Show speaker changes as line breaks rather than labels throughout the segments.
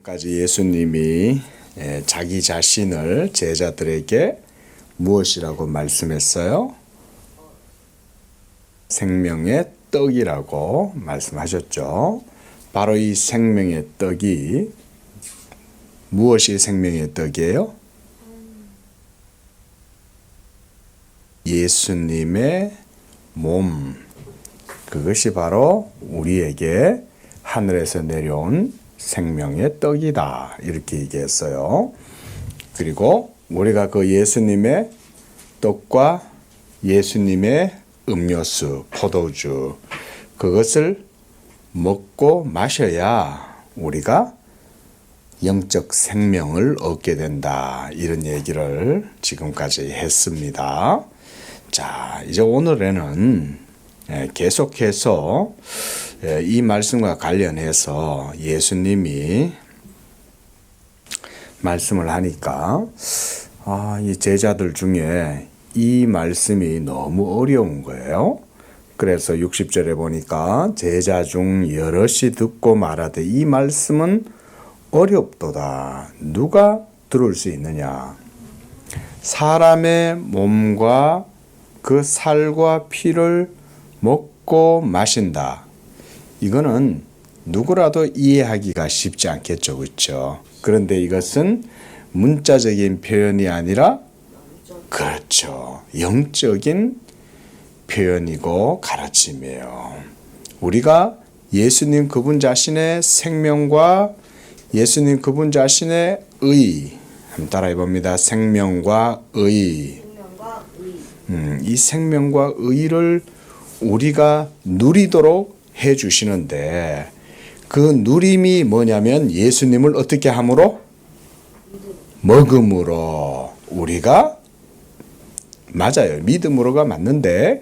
까지 예수님이 자기 자신을 제자들에게 무엇이라고 말씀했어요? 생명의 떡이라고 말씀하셨죠. 바로 이 생명의 떡이 무엇이 생명의 떡이에요? 예수님의 몸. 그것이 바로 우리에게 하늘에서 내려온 생명의 떡이다. 이렇게 얘기했어요. 그리고 우리가 그 예수님의 떡과 예수님의 음료수, 포도주, 그것을 먹고 마셔야 우리가 영적 생명을 얻게 된다. 이런 얘기를 지금까지 했습니다. 자, 이제 오늘에는 계속해서 이 말씀과 관련해서 예수님이 말씀을 하니까 이 제자들 중에 이 말씀이 너무 어려운 거예요. 그래서 60절에 보니까 제자 중 여럿이 듣고 말하되 이 말씀은 어렵도다. 누가 들을 수 있느냐? 사람의 몸과 그 살과 피를 먹고 마신다. 이거는 누구라도 이해하기가 쉽지 않겠죠. 그렇죠? 그런데 이것은 문자적인 표현이 아니라 그렇죠. 영적인 표현이고 가르침이에요. 우리가 예수님 그분 자신의 생명과 예수님 그분 자신의 의, 한번 따라해 봅니다. 생명과 의. 이 생명과 의를 우리가 누리도록 해 주시는데 그 누림이 뭐냐면 예수님을 어떻게 함으로? 먹음으로. 우리가 맞아요. 믿음으로가 맞는데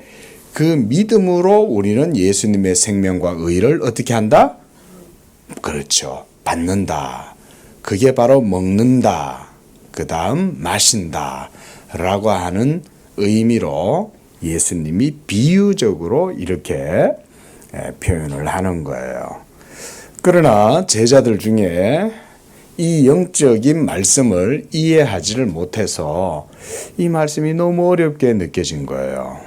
그 믿음으로 우리는 예수님의 생명과 의를 어떻게 한다? 그렇죠. 받는다. 그게 바로 먹는다. 그 다음 마신다. 라고 하는 의미로 예수님이 비유적으로 이렇게 표현을 하는 거예요. 그러나 제자들 중에 이 영적인 말씀을 이해하지를 못해서 이 말씀이 너무 어렵게 느껴진 거예요.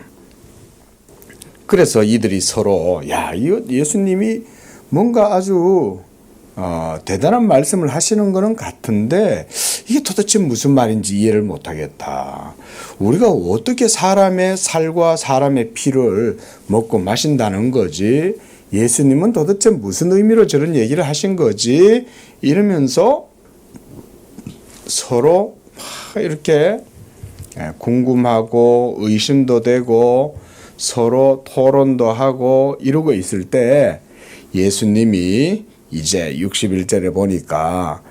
그래서 이들이 서로 이거 예수님이 뭔가 아주 대단한 말씀을 하시는 거는 같은데 이게 도대체 무슨 말인지 이해를 못하겠다. 우리가 어떻게 사람의 살과 사람의 피를 먹고 마신다는 거지? 예수님은 도대체 무슨 의미로 저런 얘기를 하신 거지? 이러면서 서로 막 이렇게 궁금하고 의심도 되고 서로 토론도 하고 이러고 있을 때 예수님이 이제 61절에 보니까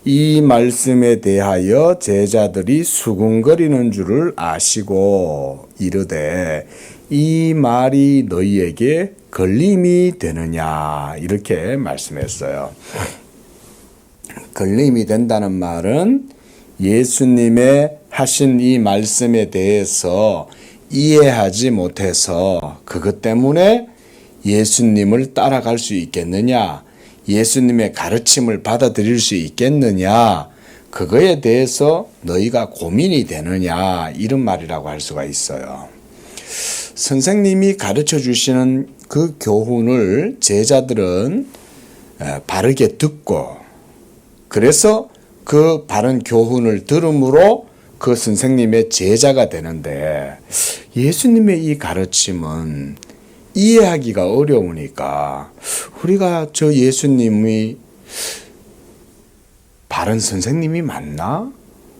이 말씀에 대하여 제자들이 수군거리는 줄을 아시고 이르되 이 말이 너희에게 걸림이 되느냐 이렇게 말씀했어요. 걸림이 된다는 말은 예수님의 하신 이 말씀에 대해서 이해하지 못해서 그것 때문에 예수님을 따라갈 수 있겠느냐, 예수님의 가르침을 받아들일 수 있겠느냐, 그거에 대해서 너희가 고민이 되느냐 이런 말이라고 할 수가 있어요. 선생님이 가르쳐 주시는 그 교훈을 제자들은 바르게 듣고 그래서 그 바른 교훈을 들음으로 그 선생님의 제자가 되는데 예수님의 이 가르침은 이해하기가 어려우니까 우리가 저 예수님이 바른 선생님이 맞나?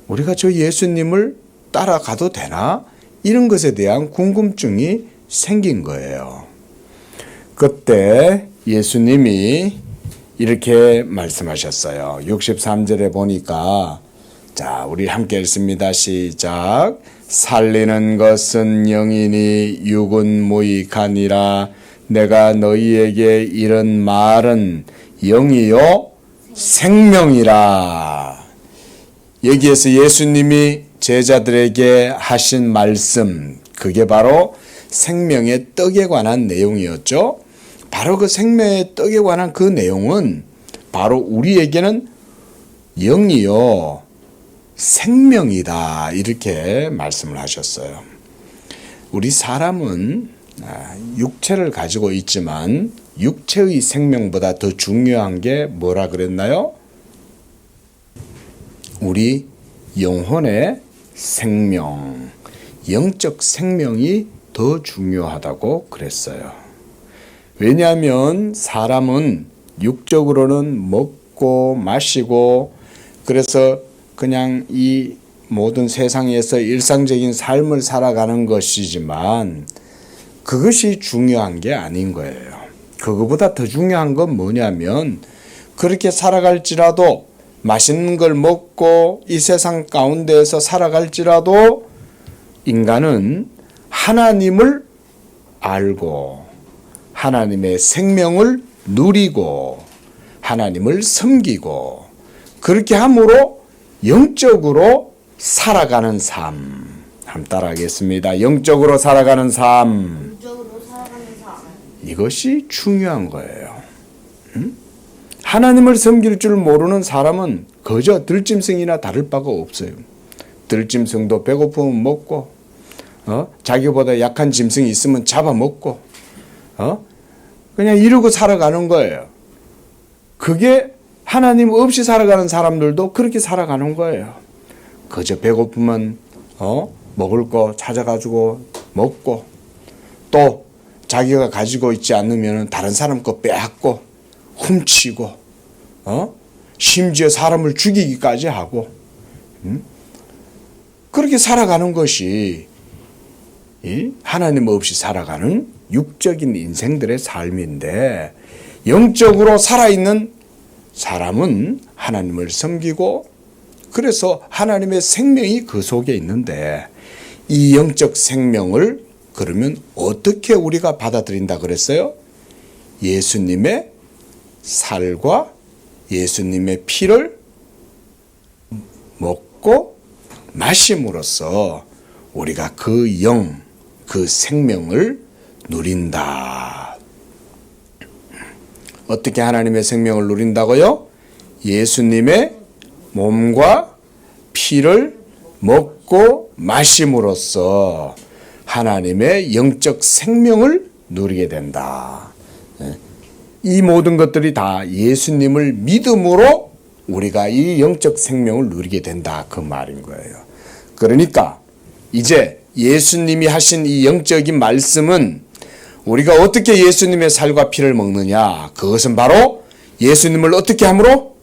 우리가 저 예수님을 따라가도 되나? 이런 것에 대한 궁금증이 생긴 거예요. 그때 예수님이 이렇게 말씀하셨어요. 63절에 보니까 자, 우리 함께 읽습니다. 시작. 살리는 것은 영이니 육은 무익하니라. 내가 너희에게 이런 말은 영이요 생명이라. 여기에서 예수님이 제자들에게 하신 말씀, 그게 바로 생명의 떡에 관한 내용이었죠. 바로 그 생명의 떡에 관한 그 내용은 바로 우리에게는 영이요 생명이다 이렇게 말씀을 하셨어요. 우리 사람은 육체를 가지고 있지만 육체의 생명보다 더 중요한 게 뭐라 그랬나요? 우리 영혼의 생명, 영적 생명이 더 중요하다고 그랬어요. 왜냐하면 사람은 육적으로는 먹고 마시고 그래서 그냥 이 모든 세상에서 일상적인 삶을 살아가는 것이지만 그것이 중요한 게 아닌 거예요. 그거보다 더 중요한 건 뭐냐면 그렇게 살아갈지라도 맛있는 걸 먹고 이 세상 가운데에서 살아갈지라도 인간은 하나님을 알고 하나님의 생명을 누리고 하나님을 섬기고 그렇게 함으로 영적으로 살아가는 삶. 한번 따라하겠습니다. 영적으로 살아가는 삶. 이것이 중요한 거예요. 하나님을 섬길 줄 모르는 사람은 그저 들짐승이나 다를 바가 없어요. 들짐승도 배고프면 먹고 자기보다 약한 짐승이 있으면 잡아먹고 그냥 이러고 살아가는 거예요. 그게 하나님 없이 살아가는 사람들도 그렇게 살아가는 거예요. 그저 배고프면 먹을 거 찾아가지고 먹고 또 자기가 가지고 있지 않으면 다른 사람 거 빼앗고 훔치고 심지어 사람을 죽이기까지 하고 그렇게 살아가는 것이 하나님 없이 살아가는 육적인 인생들의 삶인데 영적으로 살아있는 사람은 하나님을 섬기고 그래서 하나님의 생명이 그 속에 있는데 이 영적 생명을 그러면 어떻게 우리가 받아들인다 그랬어요? 예수님의 살과 예수님의 피를 먹고 마심으로써 우리가 그 영, 그 생명을 누린다. 어떻게 하나님의 생명을 누린다고요? 예수님의 몸과 피를 먹고 마심으로써 하나님의 영적 생명을 누리게 된다. 이 모든 것들이 다 예수님을 믿음으로 우리가 이 영적 생명을 누리게 된다. 그 말인 거예요. 그러니까 이제 예수님이 하신 이 영적인 말씀은 우리가 어떻게 예수님의 살과 피를 먹느냐? 그것은 바로 예수님을 어떻게 함으로?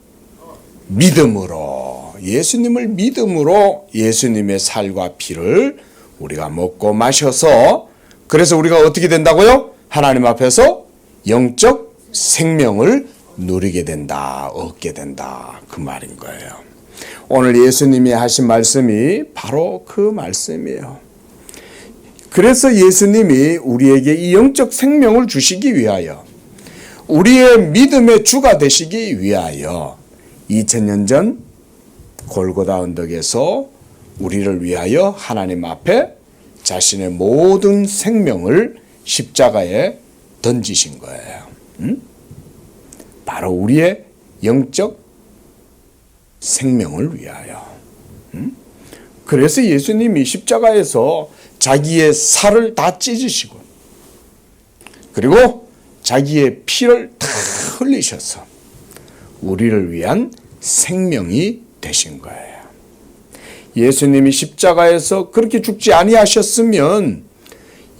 믿음으로. 예수님을 믿음으로 예수님의 살과 피를 우리가 먹고 마셔서 그래서 우리가 어떻게 된다고요? 하나님 앞에서 영적 생명을 누리게 된다, 얻게 된다. 그 말인 거예요. 오늘 예수님이 하신 말씀이 바로 그 말씀이에요. 그래서 예수님이 우리에게 이 영적 생명을 주시기 위하여 우리의 믿음의 주가 되시기 위하여 2000년 전 골고다 언덕에서 우리를 위하여 하나님 앞에 자신의 모든 생명을 십자가에 던지신 거예요. 바로 우리의 영적 생명을 위하여. 그래서 예수님이 십자가에서 자기의 살을 다 찢으시고 그리고 자기의 피를 다 흘리셔서 우리를 위한 생명이 되신 거예요. 예수님이 십자가에서 그렇게 죽지 아니하셨으면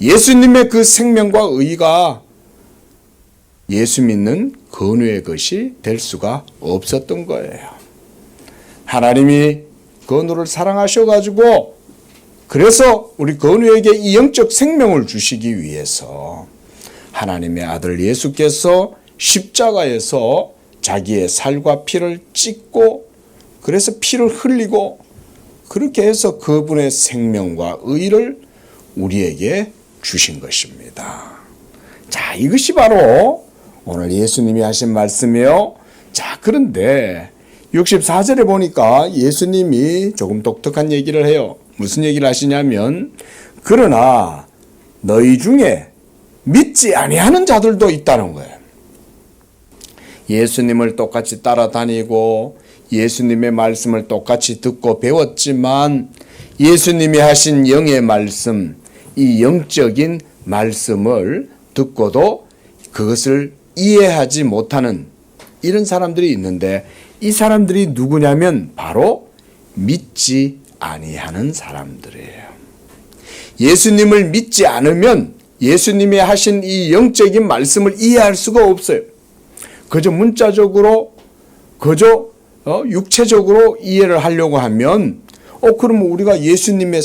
예수님의 그 생명과 의가 예수 믿는 건우의 것이 될 수가 없었던 거예요. 하나님이 건우를 사랑하셔가지고 그래서 우리 건우에게 이 영적 생명을 주시기 위해서 하나님의 아들 예수께서 십자가에서 자기의 살과 피를 찢고 그래서 피를 흘리고 그렇게 해서 그분의 생명과 의를 우리에게 주신 것입니다. 자, 이것이 바로 오늘 예수님이 하신 말씀이에요. 자, 그런데 64절에 보니까 예수님이 조금 독특한 얘기를 해요. 무슨 얘기를 하시냐면 그러나 너희 중에 믿지 아니하는 자들도 있다는 거예요. 예수님을 똑같이 따라다니고 예수님의 말씀을 똑같이 듣고 배웠지만 예수님이 하신 영의 말씀, 이 영적인 말씀을 듣고도 그것을 이해하지 못하는 이런 사람들이 있는데, 이 사람들이 누구냐면 바로 믿지 아니하는 사람들이에요. 예수님을 믿지 않으면 예수님이 하신 이 영적인 말씀을 이해할 수가 없어요. 그저 문자적으로, 그저 육체적으로 이해를 하려고 하면 그러면 우리가 예수님의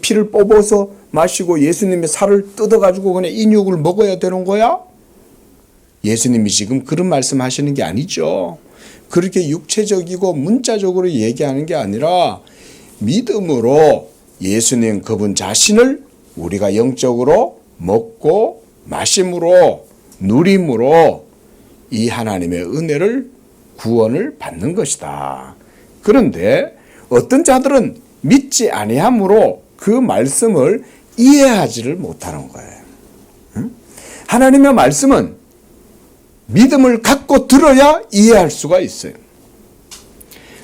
피를 뽑아서 마시고 예수님의 살을 뜯어가지고 그냥 인육을 먹어야 되는 거야? 예수님이 지금 그런 말씀 하시는 게 아니죠. 그렇게 육체적이고 문자적으로 얘기하는 게 아니라 믿음으로 예수님 그분 자신을 우리가 영적으로 먹고 마심으로 누림으로 이 하나님의 은혜를 구원을 받는 것이다. 그런데 어떤 자들은 믿지 아니함으로 그 말씀을 이해하지를 못하는 거예요. 하나님의 말씀은 믿음을 갖고 들어야 이해할 수가 있어요.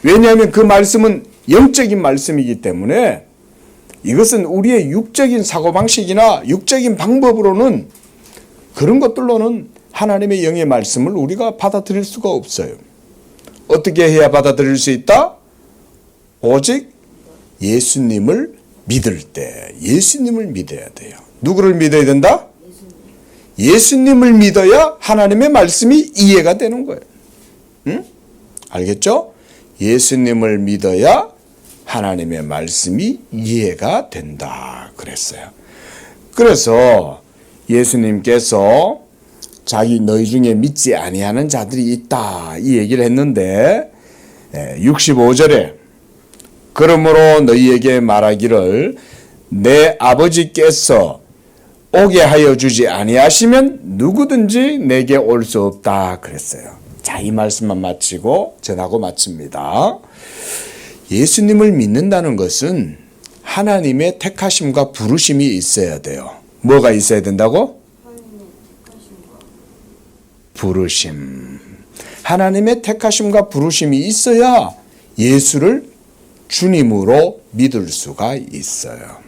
왜냐하면 그 말씀은 영적인 말씀이기 때문에 이것은 우리의 육적인 사고방식이나 육적인 방법으로는, 그런 것들로는 하나님의 영의 말씀을 우리가 받아들일 수가 없어요. 어떻게 해야 받아들일 수 있다? 오직 예수님을 믿을 때, 예수님을 믿어야 돼요. 누구를 믿어야 된다? 예수님을 믿어야 하나님의 말씀이 이해가 되는 거예요. 응? 알겠죠? 예수님을 믿어야 하나님의 말씀이 이해가 된다 그랬어요. 그래서 예수님께서 너희 중에 믿지 아니하는 자들이 있다 이 얘기를 했는데, 65절에 그러므로 너희에게 말하기를 내 아버지께서 오게 하여 주지 아니하시면 누구든지 내게 올 수 없다 그랬어요. 자, 이 말씀만 마치고 전하고 마칩니다. 예수님을 믿는다는 것은 하나님의 택하심과 부르심이 있어야 돼요. 뭐가 있어야 된다고? 부르심. 하나님의 택하심과 부르심이 있어야 예수를 주님으로 믿을 수가 있어요.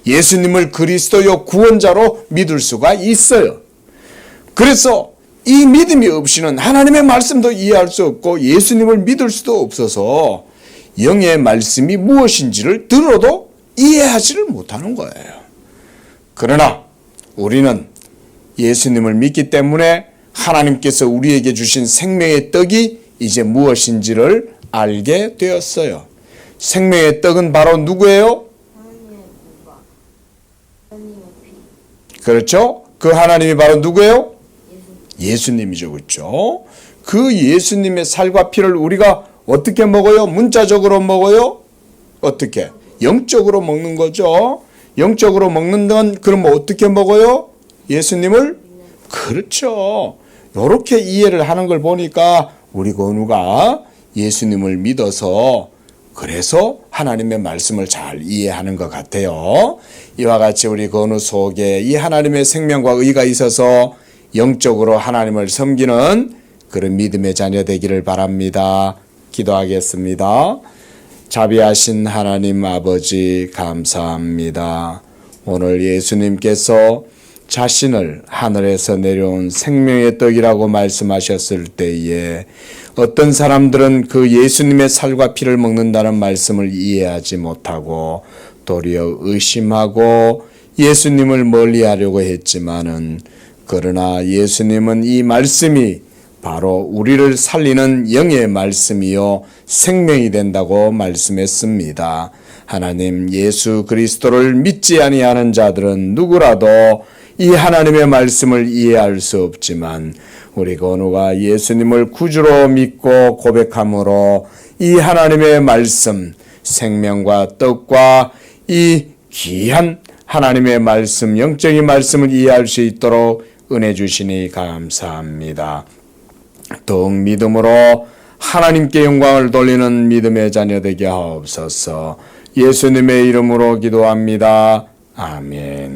예수님을 그리스도요 구원자로 믿을 수가 있어요. 그래서 이 믿음이 없이는 하나님의 말씀도 이해할 수 없고 예수님을 믿을 수도 없어서 영의 말씀이 무엇인지를 들어도 이해하지를 못하는 거예요. 그러나 우리는 예수님을 믿기 때문에 하나님께서 우리에게 주신 생명의 떡이 이제 무엇인지를 알게 되었어요. 생명의 떡은 바로 누구예요? 그렇죠? 그 하나님이 바로 누구예요? 예수님이죠. 그렇죠? 그 예수님의 살과 피를 우리가 어떻게 먹어요? 문자적으로 먹어요? 어떻게? 영적으로 먹는 거죠. 영적으로 먹는 건 그럼 어떻게 먹어요? 예수님을? 그렇죠. 이렇게 이해를 하는 걸 보니까 우리 건우가 예수님을 믿어서 그래서 하나님의 말씀을 잘 이해하는 것 같아요. 이와 같이 우리 건우 속에 이 하나님의 생명과 의가 있어서 영적으로 하나님을 섬기는 그런 믿음의 자녀 되기를 바랍니다. 기도하겠습니다. 자비하신 하나님 아버지 감사합니다. 오늘 예수님께서 자신을 하늘에서 내려온 생명의 떡이라고 말씀하셨을 때에 어떤 사람들은 그 예수님의 살과 피를 먹는다는 말씀을 이해하지 못하고 도리어 의심하고 예수님을 멀리하려고 했지만은, 그러나 예수님은 이 말씀이 바로 우리를 살리는 영의 말씀이요 생명이 된다고 말씀했습니다. 하나님, 예수 그리스도를 믿지 아니하는 자들은 누구라도 이 하나님의 말씀을 이해할 수 없지만 우리 건우가 예수님을 구주로 믿고 고백함으로 이 하나님의 말씀, 생명과 떡과 이 귀한 하나님의 말씀, 영적인 말씀을 이해할 수 있도록 은혜 주시니 감사합니다. 더욱 믿음으로 하나님께 영광을 돌리는 믿음의 자녀 되게 하옵소서. 예수님의 이름으로 기도합니다. 아멘.